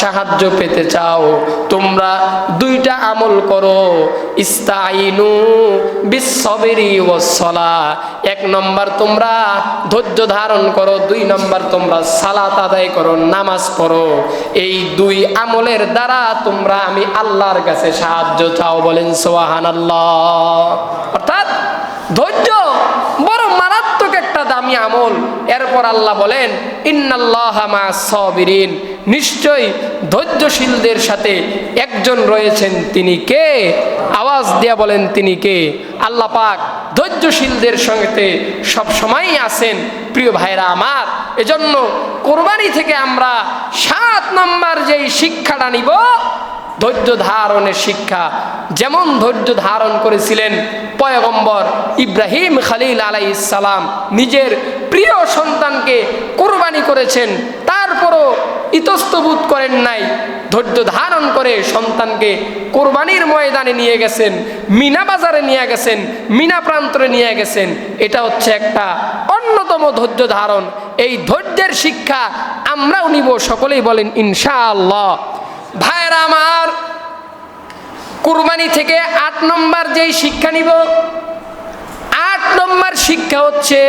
সাহায্য পেতে চাও তোমরা দুইটা আমল করো, ইস্তাইনু বিসসবরি ওয়াসসালাহ। 1 নম্বর তোমরা ধৈর্য ধারণ করো, 2 নম্বর তোমরা সালাত আদায় করো, নামাজ পড়ো। এই 2 আমলের দ্বারা তোমরা আমি আল্লাহর কাছে সাহায্য চাও। বলেন সুবহানাল্লাহ। অর্থাৎ ধৈর্য বড় মারাত্মক একটা দামি আমল। এরপর আল্লাহ বলেন ইন্নাল্লাহা মা'আস সাবিরিন, নিশ্চয়ই ধৈর্যশীলদের সাথে একজন রয়েছেন, তিনি কে? আওয়াজ দিয়া বলেন তিনি কে? আল্লাহ পাক ধৈর্যশীলদের সঙ্গে সব সময়ই আছেন। প্রিয় ভাইরা আমার, এজন্য কোরবানি থেকে আমরা 7 নম্বর যেই শিক্ষাটা নিব, ধৈর্য ধারণের শিক্ষা। যেমন ধৈর্য ধারণ করেছিলেন পয়গম্বর ইব্রাহিম খলিল আলাইহিস সালাম, নিজের প্রিয় সন্তানকে কোরবানি করেছেন, তারপরও ইতস্তবোধ করেন নাই, ধৈর্য ধারণ করে সন্তানকে কোরবানির ময়দানে নিয়ে গেছেন, মিনা বাজারে নিয়ে গেছেন, মিনা প্রান্তরে নিয়ে গেছেন। এটা হচ্ছে একটা অন্যতম ধৈর্য ধারণ। এই ধৈর্যের শিক্ষা আমরাও নিব, সকলেই বলেন ইনশাআল্লাহ। ভাইরা আমার, কুরবানি থেকে 8 নম্বর যেই শিক্ষা নিব, 8 নম্বর শিক্ষা হচ্ছে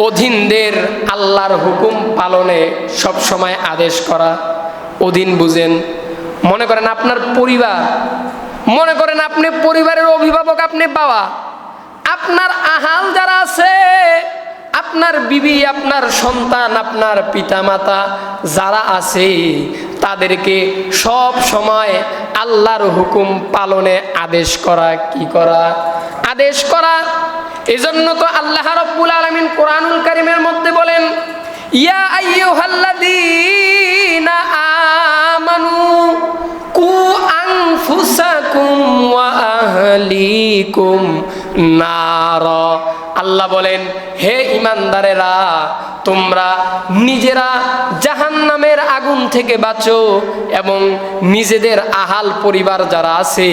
অধীনদের আল্লাহর হুকুম পালনে সব সময় আদেশ করা। অধীন বুঝেন, মনে করেন আপনার পরিবার, মনে করেন আপনি পরিবারের অভিভাবক, আপনি বাবা, আপনার আহাল যারা আছে, আপনার বিবি, আপনার সন্তান, আপনার পিতামাতা যারা আছে, তাদেরকে সব সময় আল্লাহর হুকুম পালনে আদেশ করা। কি করা? আদেশ করা। এজন্য তো আল্লাহ রাব্বুল আলামিন কোরআনুল কারীমের মধ্যে বলেন ইয়া আইয়ুহাল্লাযীনা আমানু কু আনফুসাকুম ওয়া আহলিকুম নার। আল্লাহ বলেন হে ঈমানদারেরা, তোমরা নিজেরা জাহান্নামের আগুন থেকে বাঁচো এবং নিজেদের আহাল পরিবার যারা আছে,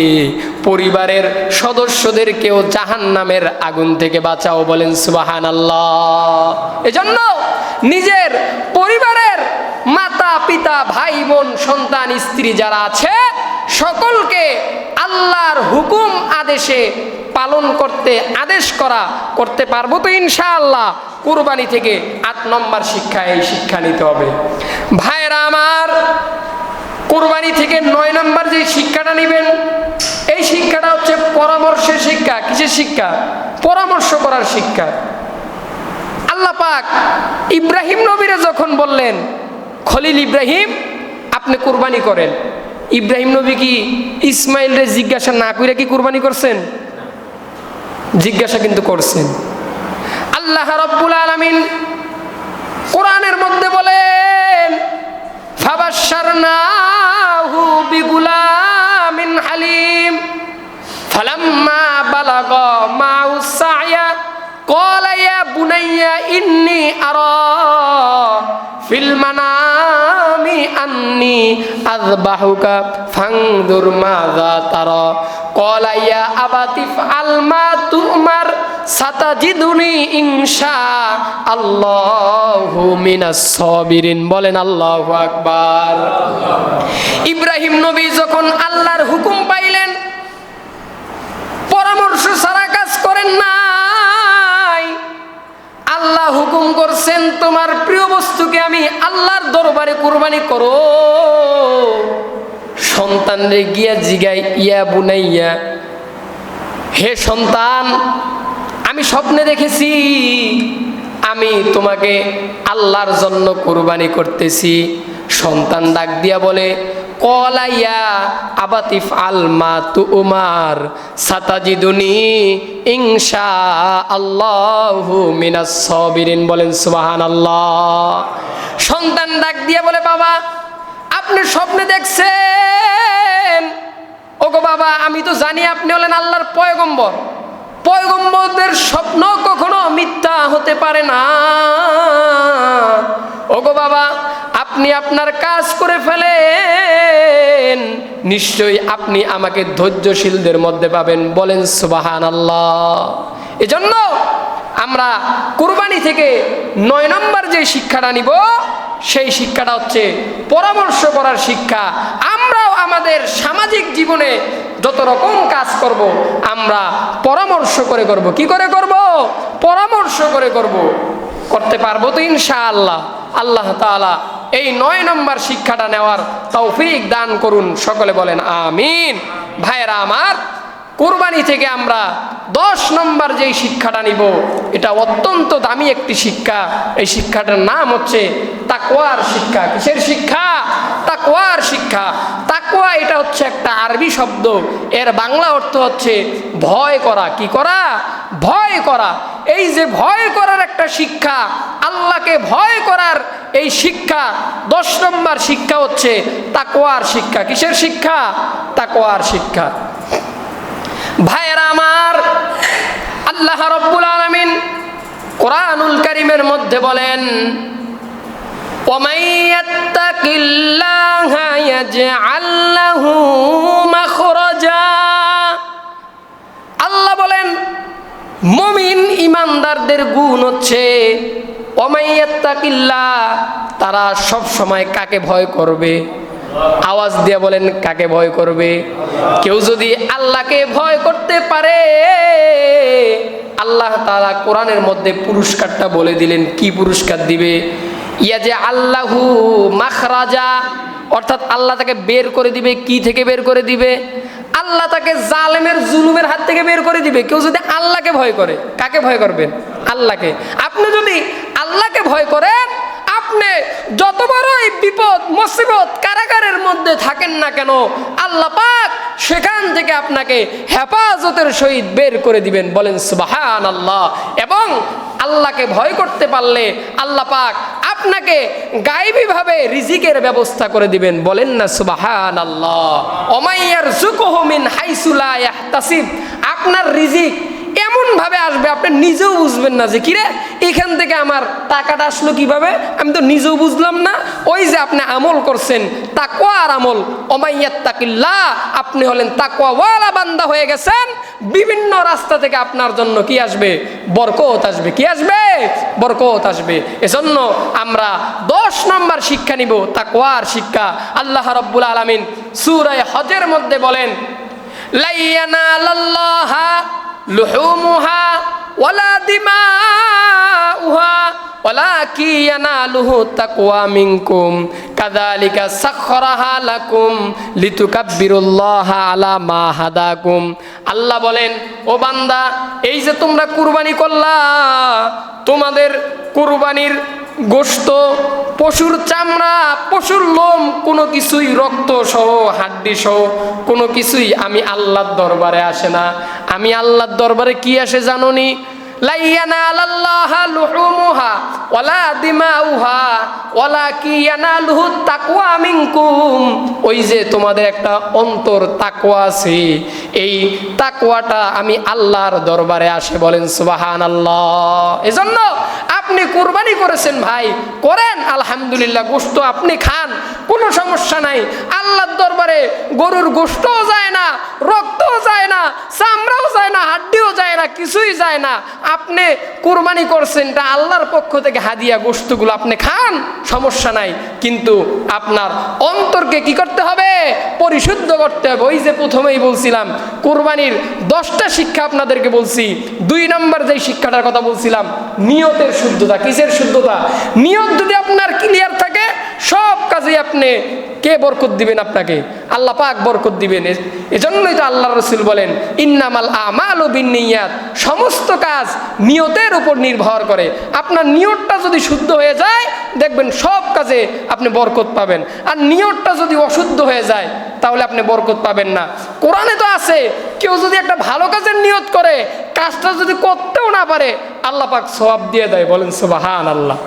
পরিবারের সদস্যদেরকেও জাহান্নামের আগুন থেকে বাঁচাও। বলেন সুবহানাল্লাহ। এজন্য নিজের পরিবারের মাতা পিতা, ভাই বোন, সন্তান, স্ত্রী যারা আছে, সকলকে আল্লাহর হুকুম আদেশে পালন করতে আদেশ করতে পারবো তো ইনশাআল্লাহ। কুরবানি থেকে 8 নম্বর শিক্ষা, এই শিক্ষা নিতে হবে। ভাইরা আমার, কুরবানি থেকে 9 নম্বর যে শিক্ষাটা নেবেন, এই শিক্ষাটা হচ্ছে পরামর্শের শিক্ষা। কিসের শিক্ষা? পরামর্শ করার শিক্ষা। আল্লাহ পাক ইব্রাহিম নবীরে যখন বললেন খলিল ইব্রাহিম আপনি কুরবানি করেন, ইব্রাহিম নবী কি ইসমাইলরে জিজ্ঞাসা না করে কি কুরবানি করছেন? জিজ্ঞাসা কিন্তু করছেন। আল্লাহ রাব্বুল আলামিন কোরআনের মধ্যে বলেন ফাবাশশারনাহু বিগুলামিন হালিম ফালাম্মা বালাগা মা'আস সা'য়া ক্বালা ইয়া বুনাইয়া ইন্নী আরা ফিল মানামি আন্নী আযবাহুকা ফানজুর মাযা তারা ক্বালা ইয়া আবাতি ফাআল মা তু'মার সাতাজিদুনি ইনশাআল্লাহু মিনাস সাবিরিন। বলেন আল্লাহু আকবার। ইব্রাহিম নবী যখন আল্লাহর হুকুম পাইলেন, পরামর্শ ছাড়া কাজ করেন নাই। আল্লাহ হুকুম করছেন তোমার প্রিয় বস্তুকে আমি আল্লাহর দরবারে কুরবানি করো। সন্তানরে গিয়া জিগাই ইয়া বুনাইয়া, হে সন্তান, আমি স্বপ্নে দেখেছি আমি তোমাকে আল্লাহর জন্য কুরবানি করতেছি। সন্তান ডাক দিয়া বলে ক্বালা ইয়া আবাতি ফাআল মা তু'মার সাতাজিদুনি ইনশাআল্লাহু মিনাস সাবিরিন। বলেন সুবহানাল্লাহ। সন্তান ডাক দিয়া বলে বাবা আপনি স্বপ্নে দেখছেন? ওগো বাবা, আমি তো জানি আপনি হলেন আল্লাহর পয়গম্বর, পয়গম্বরদের স্বপ্ন কখনো মিথ্যা হতে পারে না। ওগো বাবা, আপনি আপনার কাজ করে ফেলেন, নিশ্চয়ই আপনি আমাকে ধৈর্যশীলদের মধ্যে পাবেন। বলেন সুবহানাল্লাহ। এজন্য আমরা কুরবানি থেকে 9 নম্বর যে শিক্ষাটা নিব, সেই শিক্ষাটা হচ্ছে পরামর্শ করার শিক্ষা। আমরাও আমাদের সামাজিক জীবনে যত রকম কাজ করব আমরা পরামর্শ করে করব। কি করে করব? পরামর্শ করে করব। করতে পারবো তো ইনশাআল্লাহ। আল্লাহ তাআলা এই 9 নম্বর শিক্ষাটা নেওয়ার তৌফিক দান করুন, সকলে বলেন আমিন। ভাইয়েরা আমার, কুরবানি থেকে আমরা 10 নম্বর যেই শিক্ষাটা নিব, এটা অত্যন্ত দামি একটি শিক্ষা। এই শিক্ষাটার নাম হচ্ছে তাকওয়ার শিক্ষা। কিসের শিক্ষা? তাকওয়ার শিক্ষা। তাকওয়া এটা হচ্ছে একটা আরবি শব্দ, এর বাংলা অর্থ হচ্ছে ভয় করা। কি করা? ভয় করা। এই যে ভয় করার একটা শিক্ষা, আল্লাহকে ভয় করার এই শিক্ষা, 10 নম্বর শিক্ষা হচ্ছে তাকওয়ার শিক্ষা। কিসের শিক্ষা? তাকওয়ার শিক্ষা। ভাইয়েরা আমার, আল্লাহ রাব্বুল আলামিন কোরআনুল কারীমের মধ্যে বলেন, ওয়ামান ইয়াত্তাকিল্লাহা ইয়াজআল লাহু মাখরাজা। আল্লাহ বলেন মুমিন ইমানদারদের গুণ হচ্ছে ওয়ামান ইয়াত্তাকিল্লাহ, তারা সব সময় কাকে ভয় করবে? আওয়াজ দিয়ে বলেন, কাকে ভয় করবে? কেউ যদি আল্লাহকে ভয় করতে পারে, আল্লাহ তাআলা কোরআনের মধ্যে পুরস্কারটা বলে দিলেন। কি পুরস্কার দিবে? ইয়াজে আল্লাহু মাখরাজা, অর্থাৎ আল্লাহ তাকে বের করে দিবে। কি থেকে বের করে দিবে? আল্লাহ তাকে জালেমের জুলুমের হাত থেকে বের করে দিবে। কেউ যদি আল্লাহকে ভয় করে, কাকে ভয় করবেন? আল্লাহকে। আপনি যদি আল্লাহকে ভয় করেন, আপনি যত বড়ই বিপদ মুসিবত কারাগারের মধ্যে থাকেন না কেন, আল্লাহ পাক সেখান থেকে আপনাকে হেফাজতের সহিত বের করে দিবেন। বলেন সুবহানাল্লাহ। এবং আল্লাহকে ভয় করতে পারলে আল্লাহ পাক আপনাকে গায়বীভাবে রিজিকের ব্যবস্থা করে দিবেন। বলেন না সুবহানাল্লাহ। ওমাইয়ারযুকুহু মিন হাইসু লা ইয়াহতাসিব, আপনার রিজিক এমন ভাবে আসবে আপনি নিজেও বুঝবেন না যে কিরে এখান থেকে আমার টাকাটা আসলো কিভাবে, আমি তো নিজেও বুঝলাম না। ওই যে আপনি আমল করছেন, তাকওয়ার আমল, ওমাইয়াত্তাকিল্লাহ, আপনি হলেন তাকওয়াওয়ালা বান্দা হয়ে গেছেন। বিভিন্ন রাস্তা থেকে আপনার জন্য কি আসবে? বরকত আসবে। কি আসবে? বরকত আসবে। এজন্য আমরা 10 নম্বর শিক্ষা নিব, তাকওয়ার শিক্ষা। আল্লাহ রাব্বুল আলামিন সূরা হজের মধ্যে বলেন, লা ইয়ানালাল্লাহা লুহুমুহা ওয়ালা দিমাউহা ওয়ালাকিন ইয়ানালুহু তাকওয়া মিনকুম কাযালিকা সাখখারাহা লাকুম লিতুকাব্বিরুল্লাহা আলা মা হাদাকুম। আল্লাহ বলেন, ও বান্দা, এই যে তোমরা কুরবানি করলা, তোমাদের কুরবানির গোশত, পশুর চামড়া, পশুর লোম, কোনো কিছুই রক্ত সহ হাড্ডি সহ কোনো কিছুই আমি আল্লাহর দরবারে আসে না। আমি আল্লাহর দরবারে কি আসে জানোনি? লা ইয়ানালাল্লাহা লুহুমুহা ওয়ালা দিমাউহা ওয়ালাকিন ইয়ানালুহু তাকওয়া মিনকুম। ওই যে তোমাদের একটা অন্তর তাকওয়া আছে, এই তাকওয়াটা আমি আল্লাহর দরবারে আসে। বলেন সুবহানাল্লাহ। এজন্য আপনি কুরবানি করেছেন ভাই, করেন আলহামদুলিল্লাহ, গোশত আপনি খান, কোনো সমস্যা নাই। আল্লাহর দরবারে গরুর গোশতও যায় না, রক্তও যায় না, চামড়াও যায় না, হাড্ডিও যায় না, কিছুই যায় না। আপনি কুরবানি করছেন, এটা আল্লাহর পক্ষ থেকে হাদিয়া, গোশতগুলো আপনি খান, সমস্যা নাই। কিন্তু আপনার অন্তরকে কি করতে হবে? পরিশুদ্ধ করতে হবে। ওই যে প্রথমেই বলছিলাম, কুরবানির 10টা শিক্ষা আপনাদেরকে বলছি। 2 নম্বর যেই শিক্ষাটার কথা বলছিলাম, নিয়তের শুদ্ধতা। কিসের শুদ্ধতা? নিয়ত যদি আপনার ক্লিয়ার থাকে, সব কাজে আপনি, কে বরকত দিবেন? আপনাকে আল্লাহ পাক বরকত দিবেন। এজন্যই তো আল্লাহ রাসূল বলেন, ইন্নামাল আমালু বিন্নিয়াত, সমস্ত কাজ নিয়তের উপর নির্ভর করে। আপনার নিয়তটা যদি শুদ্ধ হয়ে যায়, দেখবেন সব কাজে আপনি বরকত পাবেন। আর নিয়তটা যদি অশুদ্ধ হয়ে যায়, তাহলে আপনি বরকত পাবেন না। কোরআনে তো আছে, কেউ যদি একটা ভালো কাজের নিয়ত করে, কাজটা যদি করতেও না পারে, আল্লাহ পাক সওয়াব দিয়ে দেয়। বলেন সুবহানাল্লাহ।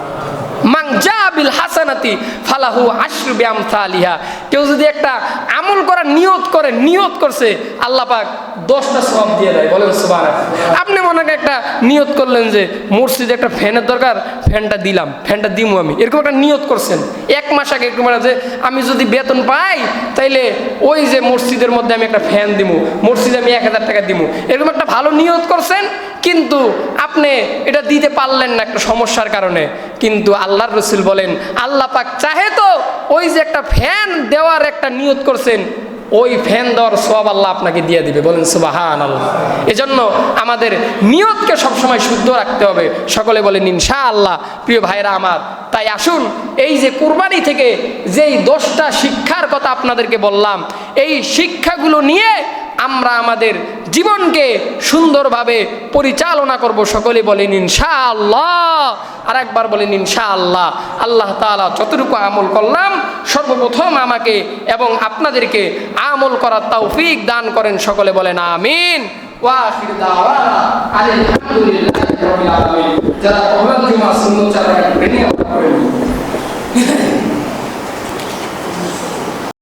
মান জা বিল হাসানাতি ফালাহু আশরু বিআমসালিহা। কেউ যদি একটা আমল করার নিয়ত করে, নিয়ত করছে, আল্লাহ পাক 10টা সওয়াব দিয়ে দেয়। বলেন সুবহানাল্লাহ। আপনি মনে করেন একটা নিয়ত করলেন যে মসজিদে একটা ফ্যানের দরকার, ফ্যানটা দিলাম, ফ্যানটা দিমু আমি, এরকম একটা নিয়ত করছেন 1 মাস আগে, যে আমি যদি বেতন পাই তাইলে ওই যে মসজিদের মধ্যে আমি একটা ফ্যান দিমু, মসজিদে আমি 1000 টাকা দিমু, এরকম একটা ভালো নিয়ত করছেন, কিন্তু আপনি এটা দিতে পারলেন না একটা সমস্যার কারণে। কিন্তু আল্লাহর রাসূল বলেন আল্লাহ পাক চাহে তো ওই যে একটা ফ্যান দেওয়ার একটা নিয়ত করছেন, ওই ফ্যান দেওয়ার সওয়াব আল্লাহ আপনাকে দিয়ে দিবে। বলেন সুবহানাল্লাহ। এজন্য আমাদের নিয়তকে সবসময় শুদ্ধ রাখতে হবে। সকলে বলেন ইনশাআল্লাহ। প্রিয় ভাইরা আমার, তাই আসুন এই যে কুরবানি থেকে যেই 10টা শিক্ষার কথা আপনাদেরকে বললাম, এই শিক্ষাগুলো নিয়ে আমরা আমাদের জীবনকে সুন্দরভাবে পরিচালনা করব। সকলে বলেন ইনশাআল্লাহ। আর একবার বলেন ইনশাআল্লাহ। আল্লাহ তাআলা যতটুকু আমল করলাম সর্বপ্রথম আমাকে এবং আপনাদেরকে আমল করার তৌফিক দান করেন। সকলে বলেন আমিন। ওয়া আখির দাওয়ানা আলহামদুলিল্লাহি রাব্বিল আলামিন। যারা কবর জুমা সুন্নাত চালায়